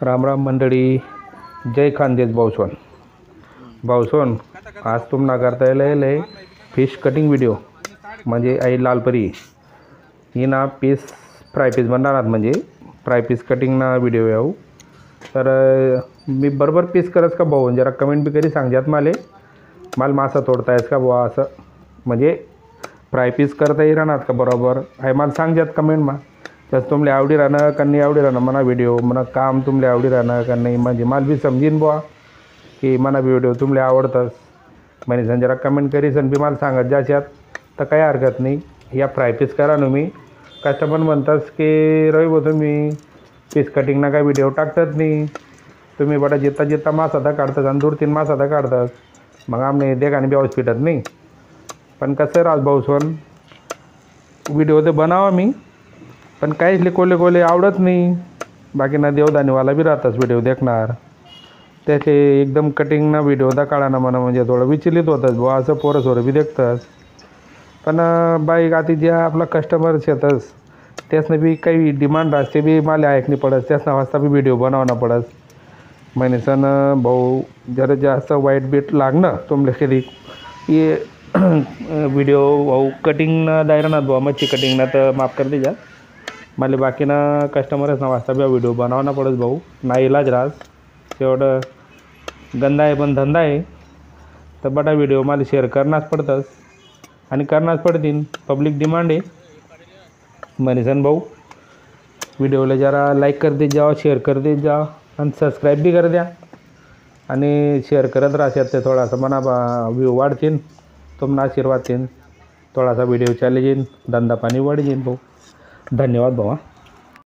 राम राम मंडळी. जय खानदेश भाऊसोन आज तुम्हाला करता येईल फिश कटिंग व्हिडिओ. म्हणजे आई लालपरी ही ना पीस फ्राय पीस बनणार म्हणजे फ्राय पीस कटिंग ना व्हिडिओ येऊ. तर मी बरोबर पीस करस का भाऊ, जरा कमेंट बी करी सांगजात मला मासा तोडता येस का बुवा, असं म्हणजे फ्राय पीस करता येणार का बरोबर आहे मला सांगजात कमेंट मा. तसं तुमले आवडी राहणं का नाही आवडी राहणं म्हणा व्हिडिओ म्हणा काम तुमले आवडी राहणं का नाही, म्हणजे मला बी समजीन बुवा की म्हणा व्हिडिओ तुमले आवडतंच. म्हणजे जरा कमेंट करीस आणि बी मला सांगत जाशात तर काही हरकत नाही. या फ्राय पीस करा ना. मी कस्टमर म्हणतास की रवी भाऊ तुम्ही पीस कटिंग ना काय व्हिडिओ टाकतात नाही, तुम्ही बडा जिता मासा दा काढतात आणि 2-3 मासा दा काढतात, मग आम्ही देखाने बी आवाज फिटत नाही. पण कसं राज भाऊसोन व्हिडिओ तर बनावा मी, पण काहीच कोले आवडत नाही. बाकी ना देवदानीवाला बी राहताच व्हिडिओ देखणार, त्याचे एकदम कटिंग ना व्हिडिओ दा काढा ना म्हणा, म्हणजे थोडं विचलित होतात बुवा, असं पोरं सोरं बी देखतात. पण बाईक आता ज्या आपला कस्टमर्स येतच त्यासनं बी काही डिमांड असते बी मला ऐकणी पडत, त्यासनं वाजता बी व्हिडिओ बनवणं पडत. म्हणजे सण भाऊ जरा जास्त वाईट बीट लागणं तुमले कधी ये व्हिडिओ भाऊ कटिंग ना दायरा भाऊ मच्छी कटिंग ना तर माफ कर दीजा मला. बाकी ना कस्टमरच ना वाजता बी व्हिडिओ बनवणं पडत भाऊ, ना इलाज राज. तेवढं गंदा आहे पण धंदा आहे, तर बटा व्हिडिओ मला शेअर करणारच पडतंच आणि करणारच पडतील. पब्लिक डिमांड आहे मनीसन भाऊ. व्हिडिओला जरा लाईक कर देत जावा, शेअर कर देत जा आणि सबस्क्राईब बी कर द्या आणि शेअर करत राहतात. ते थोडासा म्हणा व्ह्यू वाढतील, तुम्हाला आशीर्वाद देईन, थोडासा व्हिडिओ चालू येईन, धंदा पाणी वाढ येईन भाऊ. धन्यवाद भाऊ.